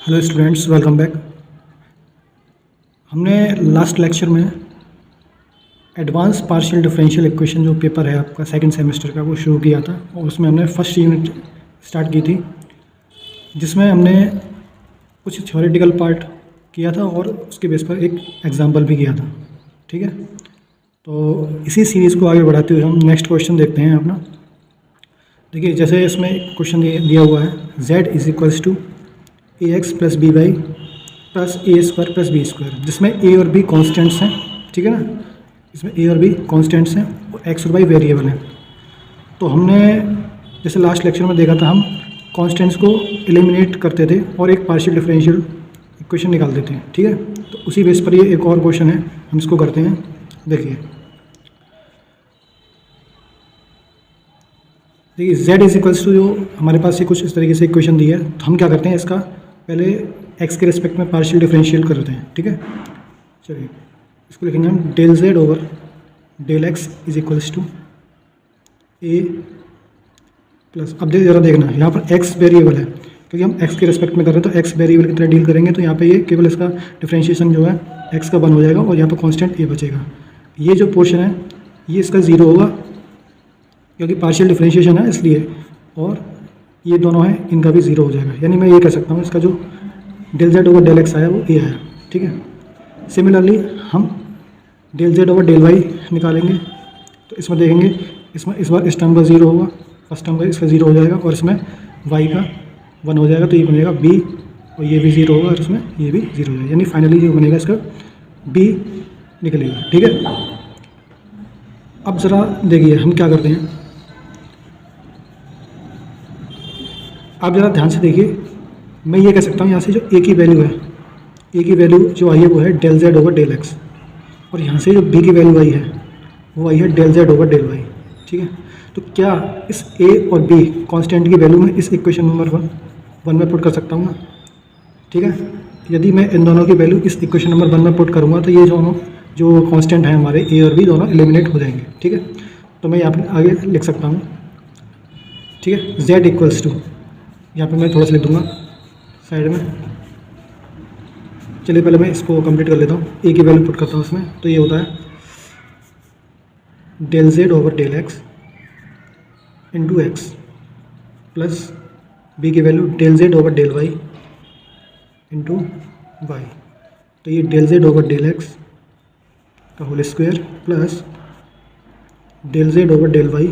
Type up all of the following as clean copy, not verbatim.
Hello students, welcome back. हमने last lecture में advance partial differential equation जो paper है आपका सेकंड सेमेस्टर का वो शुरू किया था और उसमें हमने फर्स्ट यूनिट स्टार्ट की थी जिसमें हमने कुछ थ्योरेटिकल पार्ट किया था और उसके बेस पर एक एग्जाम्पल भी किया था। ठीक है, तो इसी सीरीज़ को आगे बढ़ाते हुए हम नेक्स्ट क्वेश्चन देखते हैं अपना। देखिए, जैसे इसमें क्वेश्चन दिया हुआ है z is equals to a x plus b y plus a square plus b square, जिसमें ए और बी कॉन्स्टेंट्स हैं। ठीक है ना, इसमें ए और बी कॉन्स्टेंट्स हैं और एक्स और वाई वेरिएबल हैं। तो हमने जैसे लास्ट लेक्चर में देखा था, हम कॉन्स्टेंट्स को एलिमिनेट करते थे और एक पार्शियल डिफरेंशियल इक्वेशन निकालते थे। ठीक है, तो उसी बेस पर ये एक और क्वेश्चन है, हम इसको करते हैं। देखिए z इज इक्वल्स टू, जो हमारे पास ये कुछ इस तरीके से इक्वेशन दी है, तो हम क्या करते हैं, इसका पहले x के रिस्पेक्ट में पार्शियल डिफरेंशियल करते हैं। ठीक है, चलिए इसको लिखेंगे हम del z over del x is equals to a plus, अब जरा देखना यहाँ पर x वेरिएबल है क्योंकि हम x के रिस्पेक्ट में कर रहे हैं, तो x वेरिएबल की तरह डील करेंगे, तो यहाँ पे ये केवल इसका डिफरेंशिएशन जो है x का 1 हो जाएगा और यहाँ पर कॉन्स्टेंट a बचेगा। ये जो पोर्शन है ये इसका 0 होगा क्योंकि पार्शियल डिफरेंशिएशन है इसलिए, और ये दोनों हैं इनका भी 0 हो जाएगा। यानी मैं ये कह सकता हूँ इसका जो del z over del x आया वो a आया। ठीक है, सिमिलरली हम del z over del y निकालेंगे, तो इसमें देखेंगे इसमें इस बार इस टर्म का 0 होगा, फर्स्ट टर्म का इसका 0 हो जाएगा और इसमें y का 1 हो जाएगा, तो ये बनेगा b और ये भी 0 होगा और इसमें ये भी 0 हो जाएगा। यानी फाइनली जो बनेगा इसका b निकलेगा। ठीक है, अब ज़रा देखिए हम क्या करते हैं, आप ज़रा ध्यान से देखिए। मैं ये कह सकता हूँ यहाँ से जो a की वैल्यू है, a की वैल्यू जो आई है वो है del z over del x, और यहाँ से जो b की वैल्यू आई है वो आई है del z over del y। ठीक है, तो क्या इस a और b कांस्टेंट की वैल्यू में इस इक्वेशन नंबर वन में पुट कर सकता हूँ ना। ठीक है, यदि मैं इन दोनों की वैल्यू इस इक्वेशन नंबर 1 में पुट करूँगा तो ये दोनों जो कांस्टेंट हैं हमारे a और b दोनों एलिमिनेट हो जाएंगे। ठीक है, तो मैं यहाँ पर आगे लिख सकता हूँ। ठीक है, z इक्वल्स टू, यहाँ पे मैं थोड़ा सा लिख दूँगा साइड में। चलिए पहले मैं इसको कंप्लीट कर लेता हूँ, a की वैल्यू पुट करता हूँ उसमें, तो ये होता है del z over del x into x plus b की value del z over del y into y, तो ये del z over del x का whole square plus del z over del y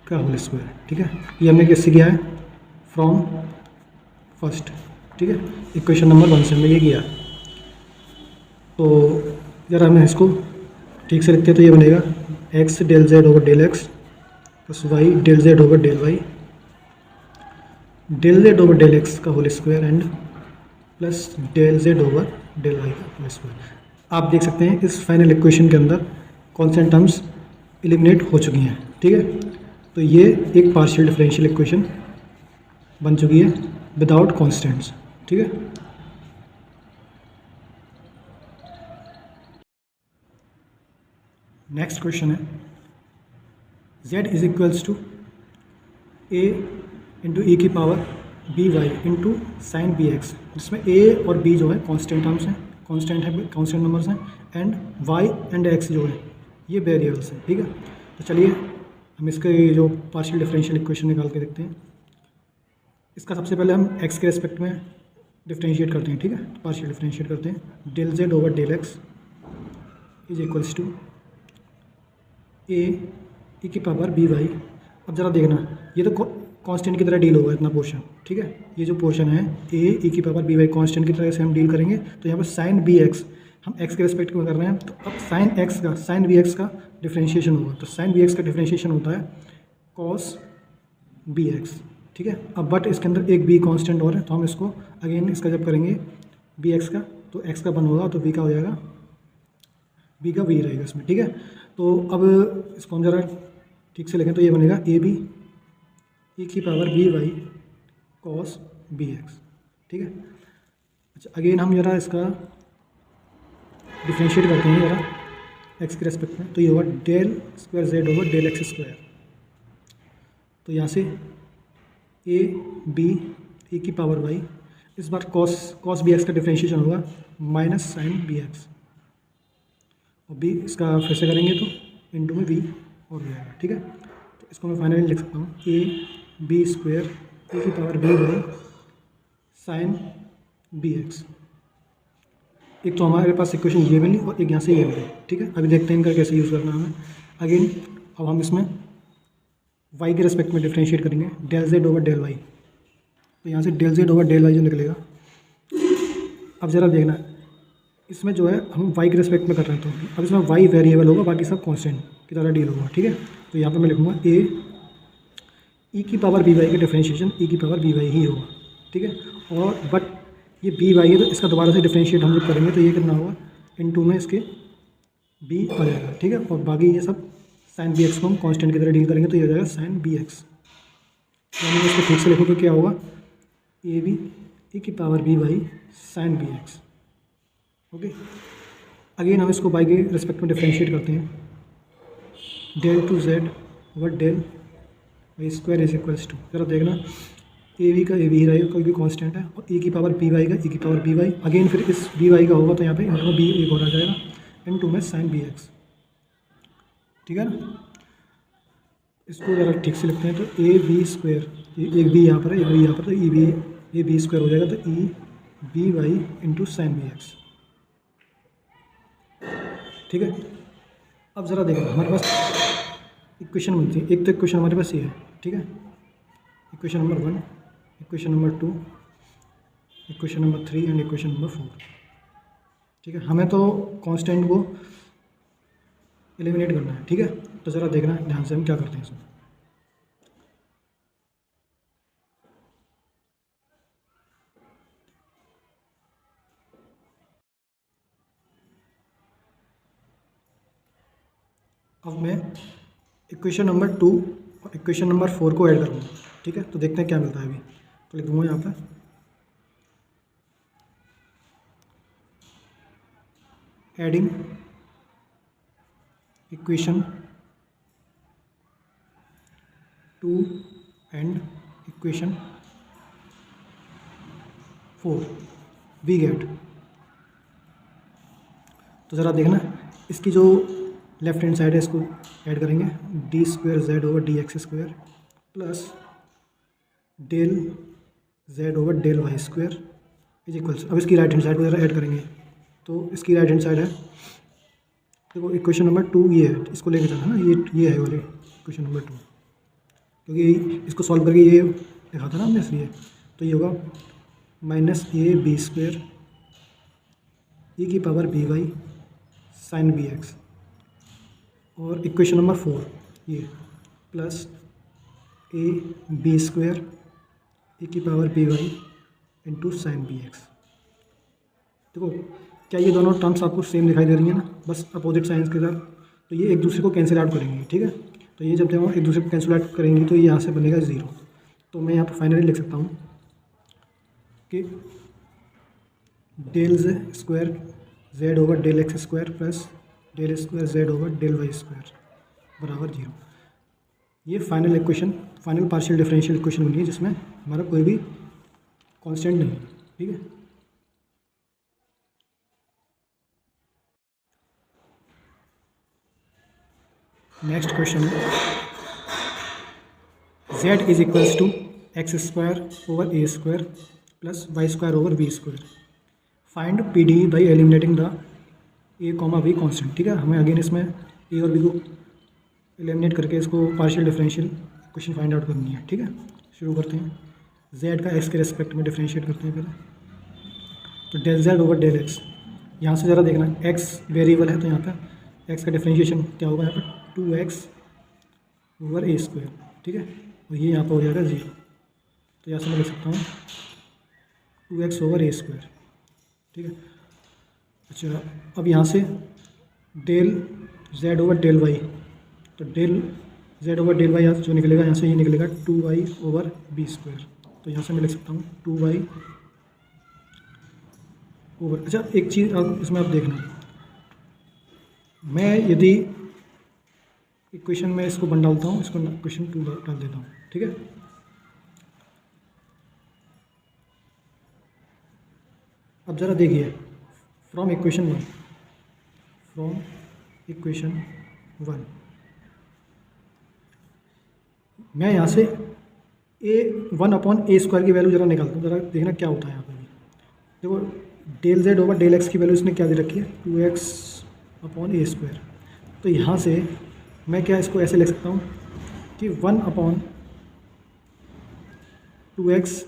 का होल स्क्वायर। ठीक है, ये हमने किससे किया है, फ्रॉम फर्स्ट। ठीक है, इक्वेशन नंबर 1 से हमने ये किया। तो ज़रा हमें इसको ठीक से लिखते हैं, तो ये बनेगा x del z over del x plus y del z over del y, del z over del x का whole square and plus del z over del y का होल स्क्वायर। आप देख सकते हैं इस फाइनल इक्वेशन के अंदर constant terms eliminate हो चुकी हैं। ठीक है, तो ये एक पार्शियल डिफरेंशियल इक्वेशन बन चुकी है विदाउट कॉन्स्टेंट्स। ठीक है, नेक्स्ट क्वेश्चन है z is equals to a into e की power b y into sine b x, जिसमें a और b जो है कांस्टेंट टर्म्स हैं, कांस्टेंट नंबर्स हैं, एंड y एंड x जो है ये वेरिएबल्स हैं। ठीक है, तो चलिए हम इसके जो पार्शियल डिफरेंशियल इक्वेशन निकाल के देखते हैं। इसका सबसे पहले हम x के रेस्पेक्ट में डिफरेंशिएट करते हैं। ठीक है, पार्शियल डिफरेंशिएट करते हैं। Del z over del x is equals to a e की पावर बी वाई। अब ज़रा देखना, ये तो कांस्टेंट की तरह डील होगा इतना पोर्शन। ठीक है, ये जो पोर्शन है a e की पावर बी वाई कांस्टेंट की तरह से हम डील करेंगे, तो यहाँ पर साइन बी एक्स, हम x के रेस्पेक्ट में कर रहे हैं, तो अब साइन बी एक्स का डिफरेंशिएशन होगा, तो साइन बी एक्स का डिफरेंशिएशन होता है कॉस बी एक्स। ठीक है, अब बट इसके अंदर एक b कांस्टेंट और है, तो हम इसको अगेन इसका जब करेंगे बी एक्स का, तो x का 1 होगा, तो b का हो जाएगा, b का v रहेगा इसमें। ठीक है, तो अब इसको हम ज़रा ठीक से लिखें, तो ये बनेगा ए बी e की power b y cos b x. ठीक है, अच्छा अगेन हम ज़रा इसका डिफरेंशिएट करते हैं ज़रा x के रेस्पेक्ट में, तो ये होगा del square z over del x square. तो यहाँ से a b e की पावर y इस बार कॉस बी एक्स का डिफ्रेंशिएशन होगा माइनस साइन बी एक्स, और बी इसका फिर से करेंगे तो इंटू में बी और हो जाएगा। ठीक है, तो इसको मैं फाइनली लिख सकता हूँ ए बी स्क्वेयर ए की power b by sine b x. एक तो हमारे पास इक्वेशन ये मिली और एक यहाँ से ये मिली। ठीक है, अभी देखते हैं इनका कैसे यूज़ करना है हमें। अगेन अब हम इसमें y के रेस्पेक्ट में डिफ्रेंशिएट करेंगे del z over del y, तो यहाँ से del z over del y जो निकलेगा। अब ज़रा देखना इसमें जो है हम y के रेस्पेक्ट में कर रहे हैं, तो अब इसमें y वेरिएबल होगा, बाकी सब कांस्टेंट की तरह डील होगा। ठीक है, तो यहाँ पे मैं लिखूँगा ए ई की पावर बी वाई का डिफ्रेंशिएशन ई की पावर बी वाई ही होगा। ठीक है, और बट ये बी वाई है तो इसका दोबारा से डिफ्रेंशिएट हम लोग करेंगे तो ये कितना होगा इनटू में इसके बी आ जाएगा। ठीक है, और बाकी ये सब साइन बी एक्स को हम कांस्टेंट की तरह डील करेंगे तो ये हो जाएगा साइन बी एक्स। यानी इसको ठीक से लिखो तो क्या होगा ए बी ई की power b y sine b x. Okay, again हम इसको बाई के रिस्पेक्ट में डिफ्रेंशिएट करते हैं del two z over del y square is equals to, जरा देखना ए बी का ए बी ही रहेगा, कोई भी कांस्टेंट है, और ए की पावर बी वाई का ए की पावर बी वाई। अगेन फिर इस बी वाई का होगा तो यहाँ पे इनको बी एक और आ जाएगा इन टू में साइन बी एक्स। ठीक है ना, इसको ज़रा ठीक से लिखते हैं तो ए बी स्क्वायर, एक बी यहाँ पर है एक बी यहाँ पर, तो ए बी स्क्वायर हो जाएगा तो e b y into sine b x. ठीक है, अब ज़रा देखना हमारे पास इक्वेशन बनती है, एक तो इक्वेशन हमारे पास ये है। ठीक है, equation number 1, equation number 2, equation number 3 and equation number 4। ठीक है, हमें तो कांस्टेंट को एलिमिनेट करना है। ठीक है, तो ज़रा देखना ध्यान से हम क्या करते हैं इसमें। अब मैं इक्वेशन नंबर 2 और इक्वेशन नंबर 4 को ऐड करूँगा। ठीक है, तो देखते हैं क्या मिलता है अभी। तो लिख दूँगा यहाँ पर adding equation 2 and equation 4 we get. तो ज़रा देखना इसकी जो लेफ्ट हैंड साइड है इसको ऐड करेंगे d square z over d x square plus del z over del y square is equals. अब इसकी राइट हैंड साइड को ज़रा ऐड करेंगे, तो इसकी राइट हैंड साइड है देखो इक्वेशन नंबर 2 ये है, इसको लेके चलना है ना, ये है वाले इक्वेशन नंबर 2, क्योंकि इसको सॉल्व करके ये लिखा था ना हमने इसलिए। तो ये होगा minus a b square e की power b y sine b x, और इक्वेशन नंबर 4 ये plus a b square e की power b y into sine b x. देखो क्या ये दोनों टर्म्स आपको सेम दिखाई दे रही है ना, बस अपोजिट साइंस के साथ, तो ये एक दूसरे को कैंसिल आउट करेंगे। ठीक है, तो ये जब हम एक दूसरे को कैंसिल आउट करेंगे तो ये यहाँ से बनेगा 0। तो मैं यहाँ पर फाइनली लिख सकता हूँ कि del square z over del x square plus del square z over del y square बराबर 0। ये final equation, final partial differential equation बनी है जिसमें हमारा कोई भी कांस्टेंट नहीं है। ठीक है, नेक्स्ट क्वेश्चन है z is equals to x square over a square plus y square over b square, find P D by eliminating the a comma b constant. ठीक है, हमें अगेन इसमें ए और बी को एलिमिनेट करके इसको partial differential equation find out करनी है। ठीक है, शुरू करते हैं। z का x के रेस्पेक्ट में डिफरेंशिएट करते हैं पहले, तो del z over del x। यहाँ से ज़रा देखना x वेरिएबल है तो यहाँ पर x का डिफरेंशिएशन क्या होगा, यहाँ पर 2x ओवर ए स्क्वायर। ठीक है, और ये यहाँ पर हो जाएगा 0, तो यहाँ से मैं लिख सकता हूँ 2x ओवर ए स्क्वायर। ठीक है, अच्छा अब यहाँ से del z over del y, तो del z over del y यहाँ से जो निकलेगा यहाँ से ये निकलेगा 2y ओवर बी स्क्वायर। तो यहाँ से मैं लिख सकता हूँ 2y ओवर, अच्छा एक चीज़ अब इसमें आप देखना, मैं यदि इक्वेशन में इसको बन डालता हूँ, इसको इक्वेशन 2 डाल देता हूँ। ठीक है, अब ज़रा देखिए, फ्रॉम इक्वेशन 1 मैं यहाँ से a1/a² की वैल्यू ज़रा निकालता हूँ, ज़रा देखना क्या होता है यहाँ पर। देखो del z over del x की वैल्यू इसने क्या दे रखी है, 2x/a²। तो यहाँ से मैं क्या इसको ऐसे लिख सकता हूँ कि 1/2x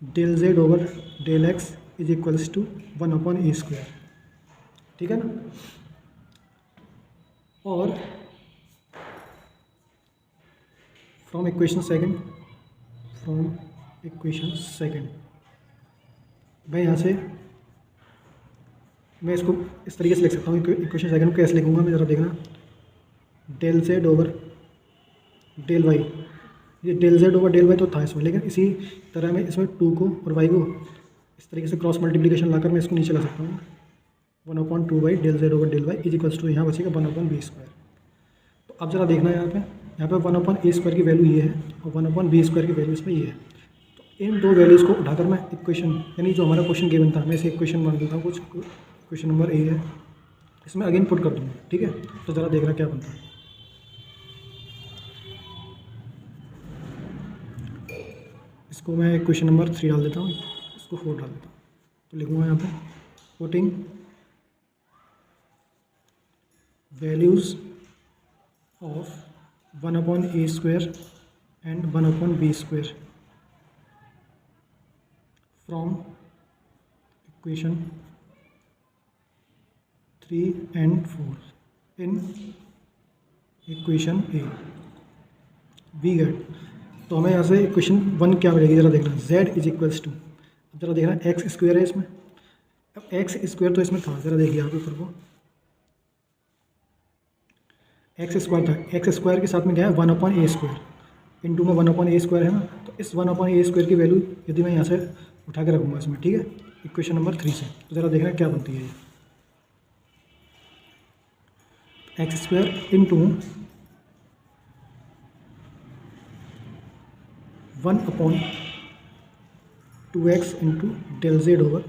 del z over del x is equals to 1/a², ठीक है ना। और फ्रॉम इक्वेशन सेकंड मैं यहाँ से मैं इसको इस तरीके से लिख सकता हूँ। इक्वेशन सेकंड को कैसे लिखूँगा मैं, ज़रा देखना, del z over del y, ये del z over del y तो था इसमें, लेकिन इसी तरह मैं इसमें 2 को और y को इस तरीके से क्रॉस मल्टीप्लिकेशन लाकर मैं इसको नीचे ला सकता हूँ। 1/2 del z over del y is equals to यहाँ बचेगा 1/b²। तो अब ज़रा देखना यहाँ पे 1/a² की वैल्यू ये है और 1/b² की वैल्यू इसमें ये है। तो इन दो वैल्यूज़ को उठाकर मैं इक्वेशन, यानी जो हमारा क्वेश्चन गिवन था, मैं इसे इक्वेशन मान देता हूँ, कुछ क्वेश्चन नंबर ए है, इसमें अगेन पुट कर दूँगा, ठीक है। तो ज़रा देखना क्या बनता है। इसको मैं क्वेश्चन नंबर 3 डाल देता हूँ, इसको 4 डाल देता हूँ। तो लिखूँगा यहाँ पे putting values of 1/a² and 1/b² from equation 3 and 4 in equation A we get. तो हमें यहाँ से इक्वेशन 1 क्या मिलेगी, ज़रा देखना, z इज इक्वल्स टू, अब ज़रा देखना x² है इसमें, अब x² तो इसमें था, ज़रा देखिए आप ऊपर को x² था, x² के साथ में क्या है 1/a², इंटू में 1/a² है ना। तो इस 1/a² की वैल्यू यदि मैं यहाँ से उठा के रखूँगा इसमें, ठीक है, इक्वेशन नंबर 3 से, तो ज़रा देखना क्या बनती है ये, x² into 1/2x into del z over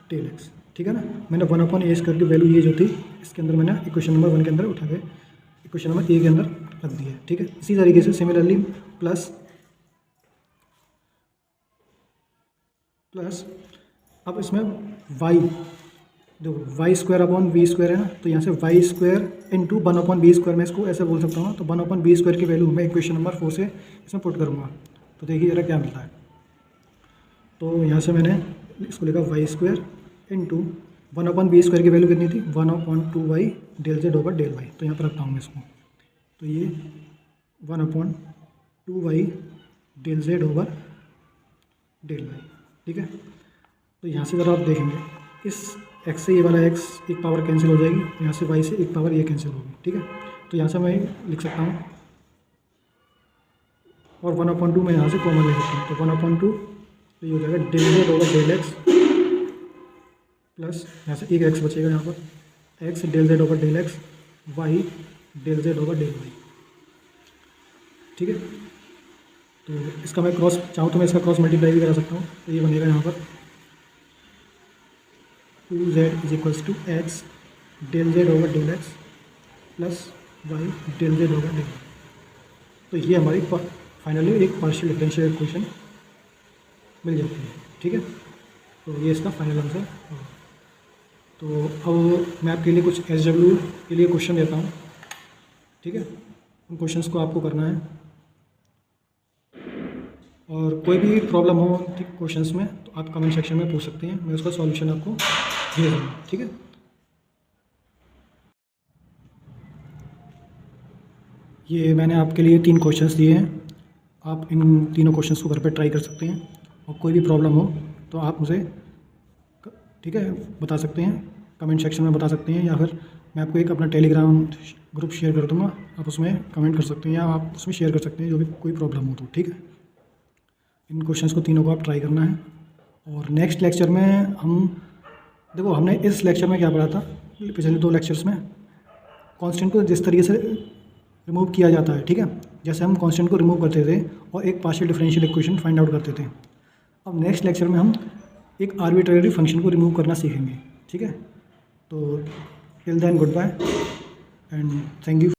del x, ठीक है ना। मैंने 1/a² की वैल्यू ये जो थी इसके अंदर मैंने इक्वेशन नंबर 1 के अंदर उठा के इक्वेशन नंबर ए के अंदर रख दिया है, ठीक है। इसी तरीके से सिमिलरली प्लस अब इसमें y, देखो y² है ना, तो यहाँ से y² इंटू 1/b² मैं इसको ऐसे बोल सकता हूँ। तो 1/b² की वैल्यू मैं इक्वेशन नंबर 4 से इसमें पुट करूँगा, तो देखिए ज़रा क्या मिलता है। तो यहाँ से मैंने इसको लिखा y² इंटू 1/b² की वैल्यू कितनी थी, 1/2y del z over del y, तो यहाँ पर रखता हूँ मैं इसको। तो ये 1/2y del z over del y, ठीक है। तो यहाँ से ज़रा आप देखेंगे, इस x से ये वाला x एक पावर कैंसिल हो जाएगी, यहाँ से y से एक पावर ये कैंसिल होगी, ठीक है। तो यहाँ से मैं लिख सकता हूँ, और 1/2 मैं यहाँ से कॉमन ले सकता हूँ। तो 1/2 तो ये हो जाएगा del z over del x plus यहाँ से एक x बचेगा, यहाँ पर x del z over del x, y del z over del y, ठीक है। तो इसका मैं क्रॉस चाहूँ तो मैं इसका क्रॉस मल्टीप्लाई भी करा सकता हूँ। तो ये बनेगा यहाँ पर 2z is equals to x del z over del x plus y del z over del y। तो ये हमारी फाइनली एक पार्शियल डिफरेंशियल इक्वेशन मिल जाती है, ठीक है। तो ये इसका फाइनल आंसर होगा। तो अब मैं आपके लिए कुछ SW के लिए क्वेश्चन देता हूँ, ठीक है। उन क्वेश्चंस को आपको करना है, और कोई भी प्रॉब्लम हो क्वेश्चंस में तो आप कमेंट सेक्शन में पूछ सकते हैं, मैं उसका सॉल्यूशन आपको भेज दूँगा, ठीक है। ये मैंने आपके लिए 3 क्वेश्चंस दिए हैं, आप इन तीनों क्वेश्चंस को घर पे ट्राई कर सकते हैं, और कोई भी प्रॉब्लम हो तो आप मुझे, ठीक है, बता सकते हैं, कमेंट सेक्शन में बता सकते हैं, या फिर मैं आपको एक अपना टेलीग्राम ग्रुप शेयर कर दूँगा, आप उसमें कमेंट कर सकते हैं या आप उसमें शेयर कर सकते हैं जो भी कोई प्रॉब्लम हो तो, ठीक है। इन क्वेश्चंस को तीनों को आप ट्राई करना है। और नेक्स्ट लेक्चर में हम देखो, हमने इस लेक्चर में क्या पढ़ा था, पिछले 2 लेक्चर्स में कांस्टेंट को जिस तरीके से रिमूव किया जाता है, ठीक है, जैसे हम कांस्टेंट को रिमूव करते थे और एक partial differential equation find out करते थे। अब नेक्स्ट लेक्चर में हम एक आर्बिट्रेरी फंक्शन को रिमूव करना सीखेंगे। ठीक है, तो till then good bye and thank you.